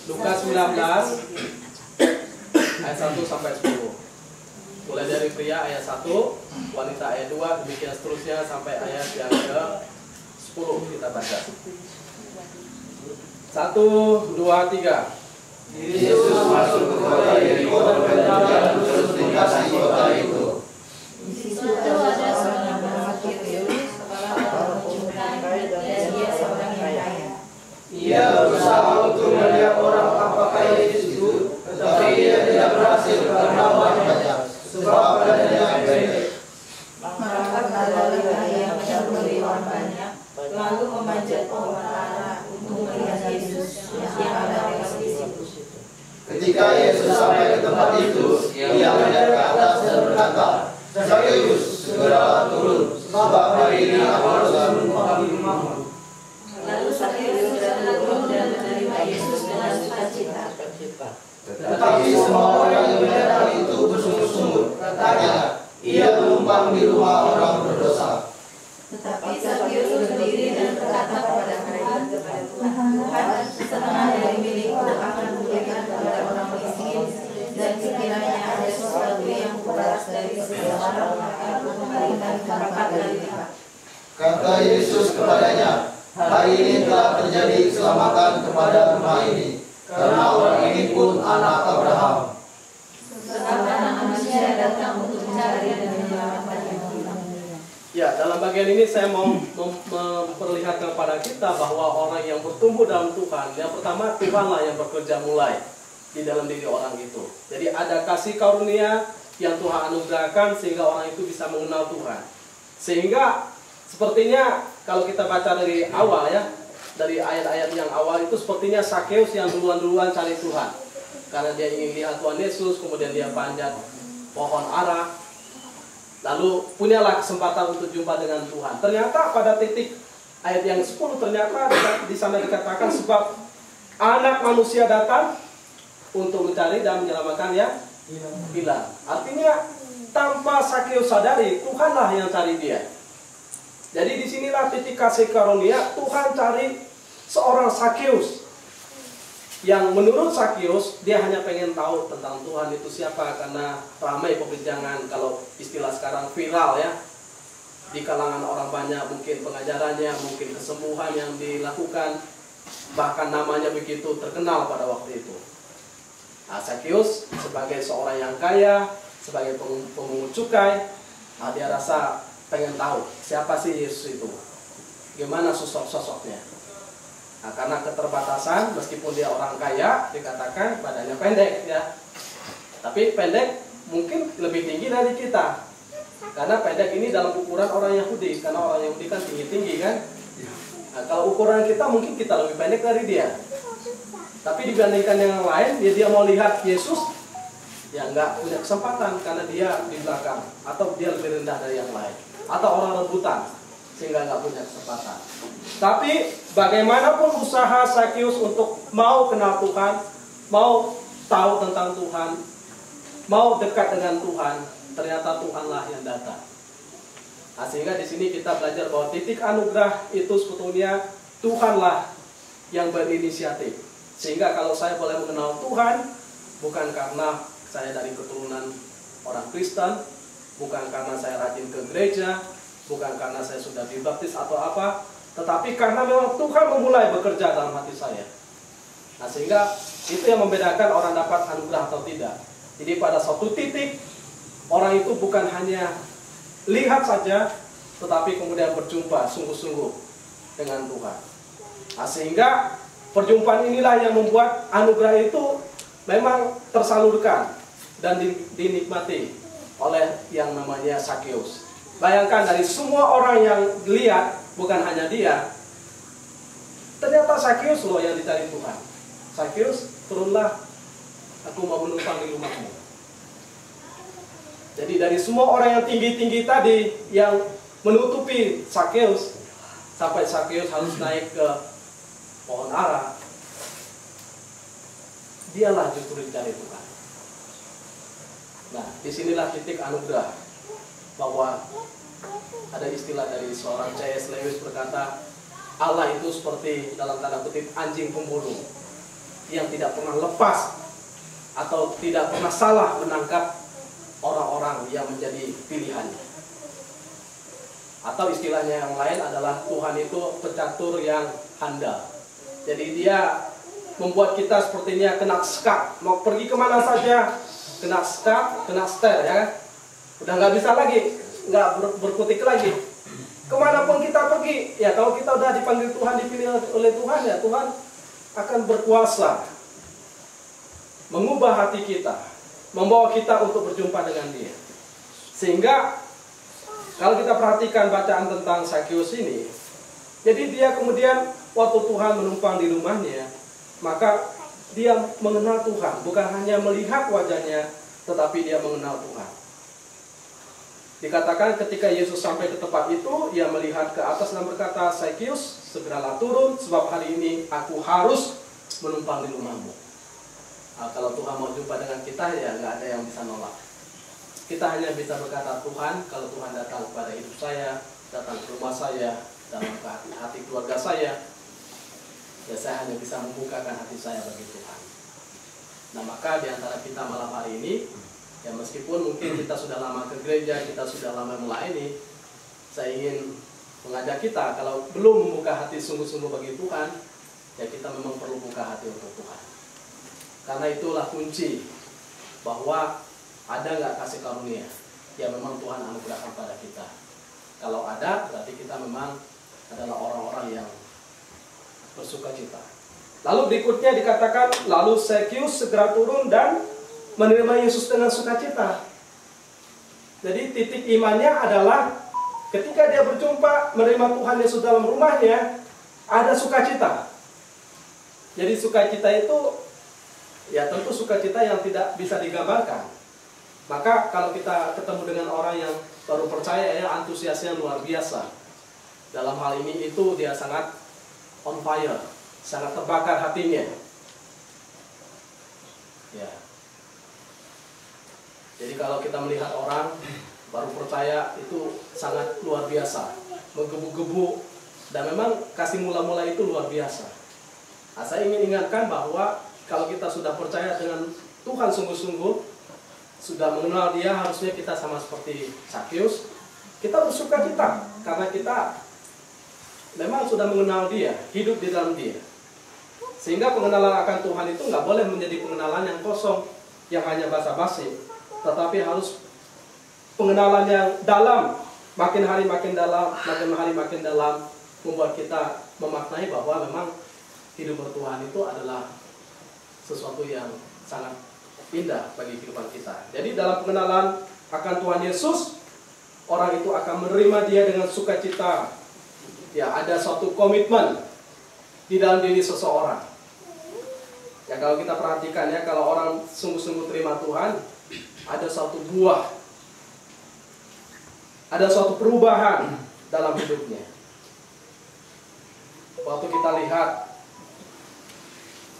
Lukas 19 ayat 1 sampai 10. Mulai dari pria ayat 1, wanita ayat 2, demikian seterusnya sampai ayat yang ke-10 kita baca. 1, 2, 3. Yesus masuk ke kota Yeriko dan berjalan terus melintasi kota itu. Di situ ada seorang yang bernama Zakheus, kepala pemungut dan dia seorang yang kaya. Ia berusaha untuk melihat orang apa kaya itu, tetapi ia tidak berhasil karena wajahnya, sebab badannya pendek. Maka berlalulah ia mendahului orang banyak, lalu memanjat pohon ara untuk melihat Yesus yang ada di situ. Ketika Yesus sampai ke tempat itu, ia melihat ke atas dan berkata, Zakheus, segeralah turun, sebab hari ini aku harus menumpang di rumahmu. Lalu Zakheus turun dan menerima Yesus dengan sukacita. Tetapi semua orang yang melihat hal itu bersungut-sungut, katanya, ia menumpang di rumah orang berdosa. Tetapi Zakheus berdiri dan berkata kepada mereka, Tuhan, setengah dari milikku akan kuberikan kepada orang miskin, dan sekiranya ada sesuatu yang kubalas dari seseorang, aku memberikan 4 kali lipat. Kata Yesus kepadanya, hari ini telah terjadi keselamatan kepada rumah ini, karena orang ini pun anak Abraham. Sebab Anak Manusia datang untuk mencari dan menyelamatkan yang hilang. Ya, dalam bagian ini saya mau memperlihatkan kepada kita bahwa orang yang bertumbuh dalam Tuhan, yang pertama Tuhanlah yang bekerja mulai di dalam diri orang itu. Jadi ada kasih karunia yang Tuhan anugerahkan sehingga orang itu bisa mengenal Tuhan. Sehingga sepertinya kalau kita baca dari awal ya, dari ayat-ayat yang awal itu sepertinya Zakheus yang duluan-duluan cari Tuhan. Karena dia ingin lihat Tuhan Yesus, kemudian dia panjat pohon ara. Lalu punyalah kesempatan untuk jumpa dengan Tuhan. Ternyata pada titik ayat yang 10 ternyata di sana dikatakan sebab Anak Manusia datang untuk mencari dan menyelamatkan yang hilang. Artinya tanpa Zakheus sadari Tuhanlah yang cari dia. Jadi disinilah titik kasih karunia Tuhan cari seorang Zakheus yang menurut Zakheus dia hanya pengen tahu tentang Tuhan itu siapa, karena ramai perbincangan, kalau istilah sekarang viral ya, di kalangan orang banyak, mungkin pengajarannya, mungkin kesembuhan yang dilakukan, bahkan namanya begitu terkenal pada waktu itu. Nah, Zakheus sebagai seorang yang kaya, sebagai pemungut cukai, dia rasa pengen tahu siapa sih Yesus itu, gimana sosoknya. Nah, karena keterbatasan, meskipun dia orang kaya, dikatakan badannya pendek ya. Tapi pendek mungkin lebih tinggi dari kita. Karena pendek ini dalam ukuran orang Yahudi, karena orang Yahudi kan tinggi-tinggi kan. Nah, kalau ukuran kita mungkin kita lebih pendek dari dia. Tapi dibandingkan yang lain, dia mau lihat Yesus, ya nggak punya kesempatan karena dia di belakang, atau dia lebih rendah dari yang lain, atau orang rebutan, sehingga nggak punya kesempatan. Tapi bagaimanapun usaha Zakheus untuk mau kenal Tuhan, mau tahu tentang Tuhan, mau dekat dengan Tuhan, ternyata Tuhanlah yang datang. Nah, sehingga di sini kita belajar bahwa titik anugerah itu sebetulnya Tuhanlah yang berinisiatif. Sehingga kalau saya boleh mengenal Tuhan, bukan karena saya dari keturunan orang Kristen, bukan karena saya rajin ke gereja, bukan karena saya sudah dibaptis atau apa, tetapi karena memang Tuhan memulai bekerja dalam hati saya. Nah, sehingga itu yang membedakan orang dapat anugerah atau tidak. Jadi pada suatu titik, orang itu bukan hanya lihat saja, tetapi kemudian berjumpa sungguh-sungguh dengan Tuhan. Nah, sehingga perjumpaan inilah yang membuat anugerah itu memang tersalurkan dan dinikmati oleh yang namanya Zakheus. Bayangkan dari semua orang yang lihat, bukan hanya dia, ternyata Zakheus loh yang dicari Tuhan. Zakheus, turunlah, aku mau menumpang di rumahmu. Jadi dari semua orang yang tinggi-tinggi tadi yang menutupi Zakheus, sampai Zakheus harus naik ke pohon ara, dialah justru dicari Tuhan. Nah, disinilah titik anugerah, bahwa ada istilah dari seorang C.S. Lewis berkata, Allah itu seperti dalam tanda kutip anjing pemburu yang tidak pernah lepas atau tidak pernah salah menangkap orang-orang yang menjadi pilihannya. Atau istilahnya yang lain adalah Tuhan itu pecatur yang handal. Jadi dia membuat kita sepertinya kena skak, mau pergi kemana saja kena skak, kena setel ya. Udah nggak bisa lagi, nggak berkutik lagi. Kemanapun kita pergi, ya kalau kita udah dipanggil Tuhan, dipilih oleh Tuhan, ya Tuhan akan berkuasa mengubah hati kita, membawa kita untuk berjumpa dengan Dia. Sehingga kalau kita perhatikan bacaan tentang Sakius ini, jadi dia kemudian waktu Tuhan menumpang di rumahnya, maka dia mengenal Tuhan, bukan hanya melihat wajahnya, tetapi dia mengenal Tuhan. Dikatakan ketika Yesus sampai ke tempat itu, ia melihat ke atas dan berkata, Sakius, segeralah turun, sebab hari ini aku harus menumpang di rumahmu. Nah, kalau Tuhan mau jumpa dengan kita, ya nggak ada yang bisa nolak. Kita hanya bisa berkata, Tuhan, kalau Tuhan datang kepada hidup saya, datang ke rumah saya, dalam hati keluarga saya, ya saya hanya bisa membukakan hati saya bagi Tuhan. Nah, maka di antara kita malam hari ini, ya meskipun mungkin kita sudah lama ke gereja, kita sudah lama melayani, saya ingin mengajak kita, kalau belum membuka hati sungguh-sungguh bagi Tuhan, ya kita memang perlu buka hati untuk Tuhan. Karena itulah kunci bahwa ada nggak kasih karunia yang memang Tuhan anugerahkan pada kita. Kalau ada, berarti kita memang adalah orang-orang yang bersukacita. Lalu berikutnya dikatakan, lalu Sakius segera turun dan menerima Yesus dengan sukacita. Jadi titik imannya adalah ketika dia berjumpa menerima Tuhan Yesus dalam rumahnya, ada sukacita. Jadi sukacita itu ya tentu sukacita yang tidak bisa digambarkan. Maka kalau kita ketemu dengan orang yang baru percaya, ya antusiasnya luar biasa. Dalam hal ini itu dia sangat on fire, sangat terbakar hatinya. Ya. Jadi kalau kita melihat orang baru percaya itu sangat luar biasa, menggebu-gebu, dan memang kasih mula-mula itu luar biasa. Nah, saya ingin ingatkan bahwa kalau kita sudah percaya dengan Tuhan sungguh-sungguh, sudah mengenal Dia, harusnya kita sama seperti Sakius, kita bersukacita karena kita memang sudah mengenal Dia, hidup di dalam Dia. Sehingga pengenalan akan Tuhan itu nggak boleh menjadi pengenalan yang kosong, yang hanya basa-basi, tetapi harus pengenalan yang dalam, makin hari makin dalam, makin hari makin dalam, membuat kita memaknai bahwa memang hidup bertuhan itu adalah sesuatu yang sangat indah bagi kehidupan kita. Jadi dalam pengenalan akan Tuhan Yesus, orang itu akan menerima Dia dengan sukacita. Ya, ada suatu komitmen di dalam diri seseorang. Ya, kalau kita perhatikan ya, kalau orang sungguh-sungguh terima Tuhan, ada suatu buah, ada suatu perubahan dalam hidupnya. Waktu kita lihat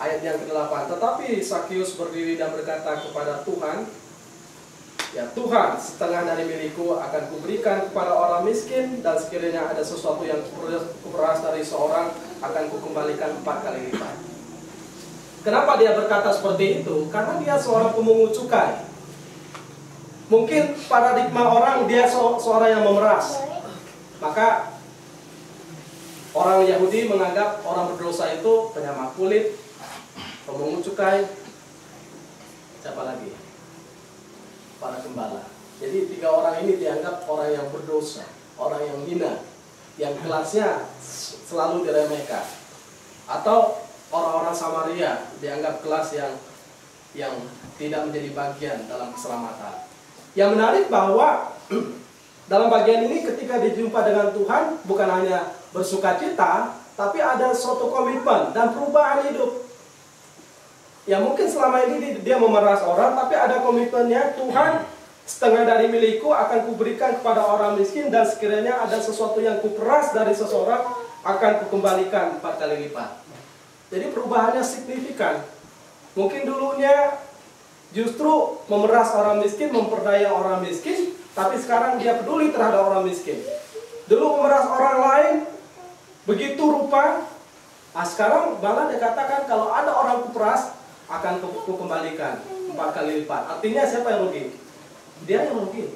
ayat yang ke-8, tetapi Sakius berdiri dan berkata kepada Tuhan, ya Tuhan, setengah dari milikku akan kuberikan kepada orang miskin, dan sekiranya ada sesuatu yang kuperas dari seorang, akan kukembalikan 4 kali lipat. Kenapa dia berkata seperti itu? Karena dia seorang pemungut cukai. Mungkin paradigma orang, dia seorang yang memeras. Maka orang Yahudi menganggap orang berdosa itu penyamak kulit, pemungut cukai, siapa lagi? Para gembala. Jadi 3 orang ini dianggap orang yang berdosa, orang yang hina, yang kelasnya selalu diremehkan. Atau orang-orang Samaria dianggap kelas yang tidak menjadi bagian dalam keselamatan. Yang menarik bahwa dalam bagian ini ketika dijumpa dengan Tuhan, bukan hanya bersukacita, tapi ada suatu komitmen dan perubahan hidup. Ya mungkin selama ini dia memeras orang, tapi ada komitmennya, Tuhan, setengah dari milikku akan kuberikan kepada orang miskin, dan sekiranya ada sesuatu yang kuperas dari seseorang, akan kukembalikan 4 kali lipat. Jadi perubahannya signifikan. Mungkin dulunya justru memeras orang miskin, memperdaya orang miskin, tapi sekarang dia peduli terhadap orang miskin. Dulu memeras orang lain, begitu rupa, Sekarang malah dikatakan kalau ada orang kuperas akan kukembalikan 4 kali lipat. Artinya siapa yang rugi? Dia yang rugi.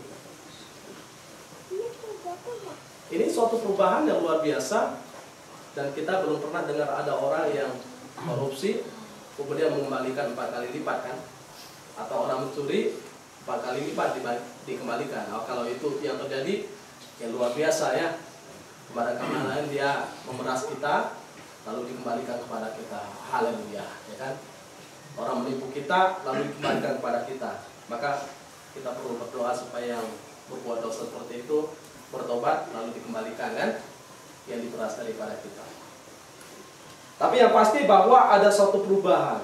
Ini suatu perubahan yang luar biasa, dan kita belum pernah dengar ada orang yang korupsi kemudian mengembalikan 4 kali lipat kan? Atau orang mencuri 4 kali lipat dikembalikan. Kalau itu yang terjadi, ya luar biasa ya. Kepada kami lain dia memeras kita lalu dikembalikan kepada kita. Haleluya, ya kan? Orang menipu kita lalu dikembalikan kepada kita. Maka kita perlu berdoa supaya yang berbuat dosa seperti itu bertobat lalu dikembalikan kan, yang diperas daripada kita. Tapi yang pasti bahwa ada suatu perubahan.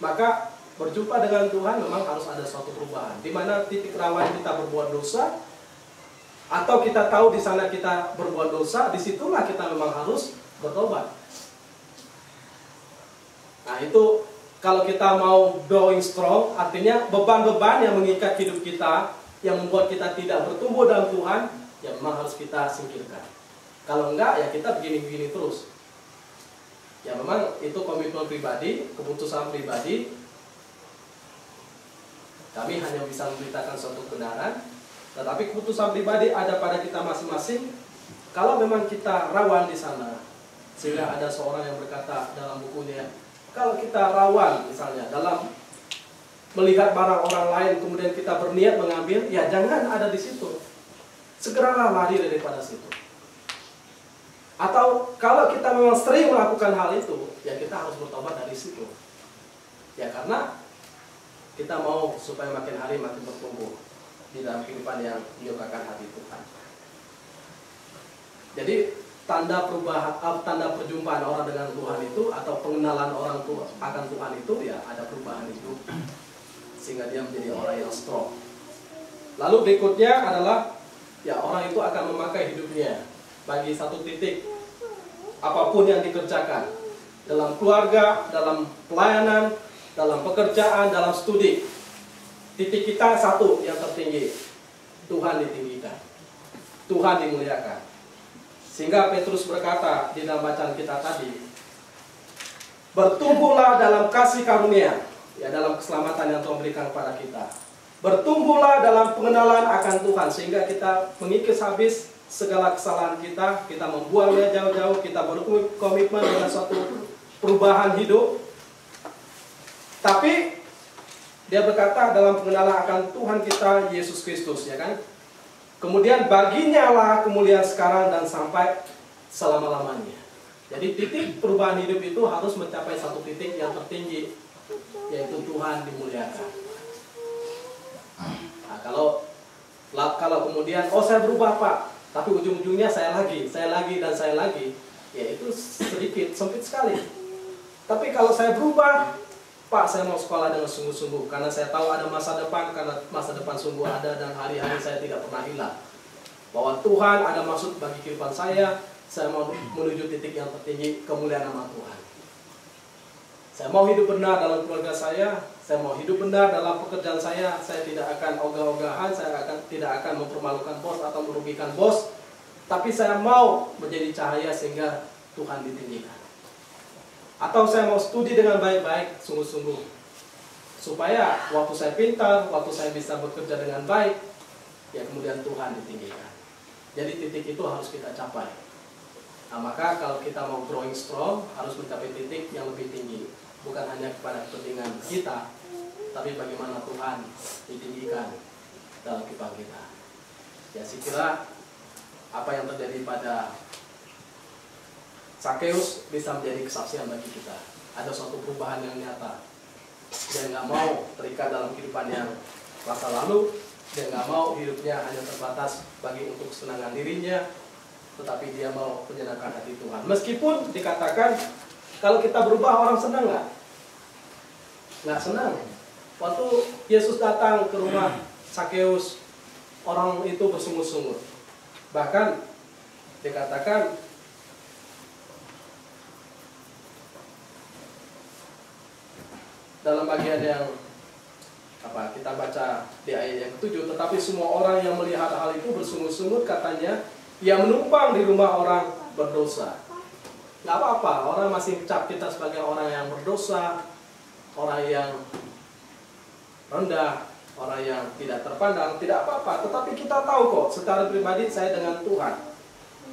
Maka berjumpa dengan Tuhan memang harus ada suatu perubahan. Di mana titik rawan kita berbuat dosa, atau kita tahu di sana kita berbuat dosa, disitulah kita memang harus bertobat. Nah itu kalau kita mau going strong, artinya beban-beban yang mengikat hidup kita, yang membuat kita tidak bertumbuh dalam Tuhan, ya memang harus kita singkirkan. Kalau enggak, ya kita begini-begini terus. Ya memang itu komitmen pribadi, keputusan pribadi. Kami hanya bisa memberitakan suatu kebenaran, tetapi keputusan pribadi ada pada kita masing-masing. Kalau memang kita rawan di sana, sehingga ada seorang yang berkata dalam bukunya, kalau kita rawan misalnya dalam melihat barang orang lain kemudian kita berniat mengambil, ya jangan ada di situ. Segeralah lari daripada situ. Atau kalau kita memang sering melakukan hal itu, ya kita harus bertobat dari situ. Ya karena kita mau supaya makin hari makin bertumbuh di dalam kehidupan yang menyukakan hati Tuhan. Jadi tanda perubahan, tanda perjumpaan orang dengan Tuhan itu, atau pengenalan orang akan Tuhan itu, ya ada perubahan hidup sehingga dia menjadi orang yang strong. Lalu berikutnya adalah ya orang itu akan memakai hidupnya bagi satu titik apapun yang dikerjakan, dalam keluarga, dalam pelayanan, dalam pekerjaan, dalam studi. Titik kita satu yang tertinggi, Tuhan ditinggikan, Tuhan dimuliakan. Sehingga Petrus berkata di dalam bacaan kita tadi, bertumbuhlah dalam kasih karunia, ya dalam keselamatan yang Tuhan berikan kepada kita. Bertumbuhlah dalam pengenalan akan Tuhan, sehingga kita mengikis habis segala kesalahan kita, kita membuangnya jauh-jauh, kita berkomitmen dengan suatu perubahan hidup. Tapi dia berkata dalam pengenalan akan Tuhan kita Yesus Kristus, ya kan? Kemudian baginya lah kemuliaan sekarang dan sampai selama-lamanya. Jadi titik perubahan hidup itu harus mencapai satu titik yang tertinggi, yaitu Tuhan dimuliakan. Nah, kalau kemudian, oh saya berubah Pak, tapi ujung-ujungnya saya lagi, dan saya lagi, ya itu sedikit, sempit sekali. Tapi kalau saya berubah, Pak, saya mau sekolah dengan sungguh-sungguh, karena saya tahu ada masa depan, karena masa depan sungguh ada, dan hari-hari saya tidak pernah hilang. Bahwa Tuhan ada maksud bagi kehidupan saya mau menuju titik yang tertinggi, kemuliaan nama Tuhan. Saya mau hidup benar dalam keluarga saya mau hidup benar dalam pekerjaan saya tidak akan ogah-ogahan, tidak akan mempermalukan bos atau merugikan bos, tapi saya mau menjadi cahaya sehingga Tuhan ditinggikan. Atau saya mau studi dengan baik-baik, sungguh-sungguh, supaya waktu saya pintar, waktu saya bisa bekerja dengan baik, ya kemudian Tuhan ditinggikan. Jadi titik itu harus kita capai. Nah maka kalau kita mau growing strong, harus mencapai titik yang lebih tinggi. Bukan hanya kepada kepentingan kita, tapi bagaimana Tuhan ditinggikan dalam kehidupan kita. Ya saya kira apa yang terjadi pada Sakeus bisa menjadi kesaksian bagi kita. Ada suatu perubahan yang nyata. Dia nggak mau terikat dalam kehidupan yang masa lalu. Dia nggak mau hidupnya hanya terbatas bagi untuk kesenangan dirinya, tetapi dia mau menyenangkan hati Tuhan. Meskipun dikatakan kalau kita berubah orang senang nggak? Nggak senang. Waktu Yesus datang ke rumah Sakeus, orang itu bersungut-sungut. Bahkan dikatakan dalam bagian yang kita baca di ayat yang ke-7, tetapi semua orang yang melihat hal itu bersungut-sungut, katanya ia menumpang di rumah orang berdosa. nggak apa-apa. Orang masih cap kita sebagai orang yang berdosa, orang yang rendah, orang yang tidak terpandang, tidak apa-apa. Tetapi kita tahu kok, secara pribadi saya dengan Tuhan.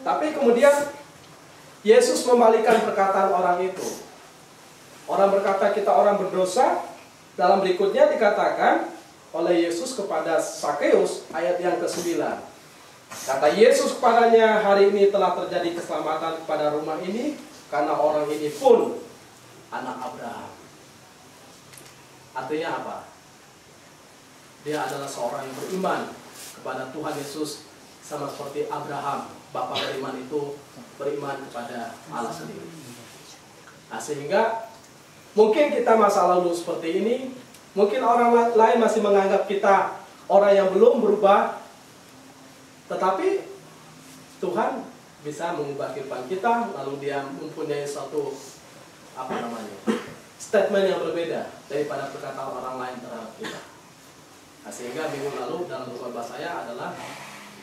Tapi kemudian Yesus membalikan perkataan orang itu. Orang berkata kita orang berdosa. Dalam berikutnya dikatakan oleh Yesus kepada Sakeus, ayat yang ke-9. Kata Yesus kepadanya, hari ini telah terjadi keselamatan kepada rumah ini, karena orang ini pun anak Abraham. Artinya apa? Dia adalah seorang yang beriman kepada Tuhan Yesus, sama seperti Abraham, bapa beriman itu beriman kepada Allah sendiri. Nah, sehingga mungkin kita masa lalu seperti ini, mungkin orang lain masih menganggap kita orang yang belum berubah, tetapi Tuhan bisa mengubah kehidupan kita, lalu Dia mempunyai suatu statement yang berbeda daripada perkataan orang lain terhadap kita. Nah, sehingga minggu lalu dalam khotbah saya adalah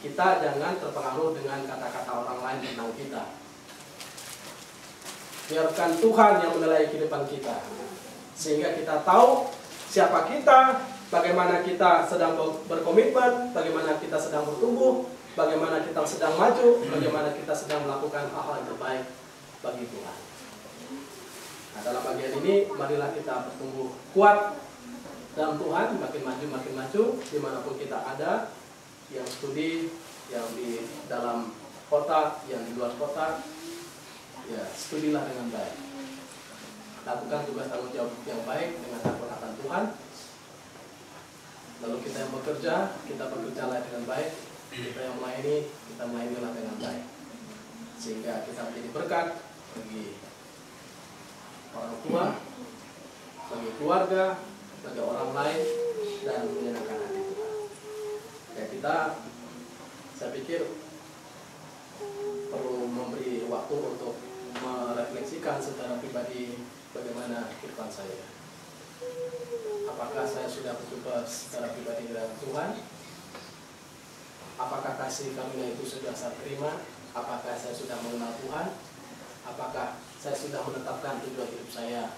kita jangan terpengaruh dengan kata-kata orang lain tentang kita. Biarkan Tuhan yang menilai kehidupan kita, sehingga kita tahu siapa kita, bagaimana kita sedang berkomitmen, bagaimana kita sedang bertumbuh, bagaimana kita sedang maju, bagaimana kita sedang melakukan hal-hal yang terbaik bagi Tuhan. Nah, dalam bagian ini marilah kita bertumbuh kuat dalam Tuhan, makin maju dimanapun kita ada, yang studi, yang di dalam kota, yang di luar kota. Ya, studilah dengan baik. Lakukan tugas tanggung jawab yang baik dengan takut akan Tuhan. Lalu kita yang bekerja, kita bekerjalah dengan baik. Kita yang melayani, kita melayanilah dengan baik. Sehingga kita menjadi berkat bagi orang tua, bagi keluarga, bagi orang lain, dan menyenangkan hati Tuhan. Ya, saya pikir perlu memberi waktu untuk merefleksikan secara pribadi bagaimana kehidupan saya. Apakah saya sudah berjumpa secara pribadi dengan Tuhan? Apakah kasih karunia itu sudah saya terima? Apakah saya sudah mengenal Tuhan? Apakah saya sudah menetapkan tujuan hidup saya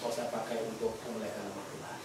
mau saya pakai untuk memuliakan nama Tuhan?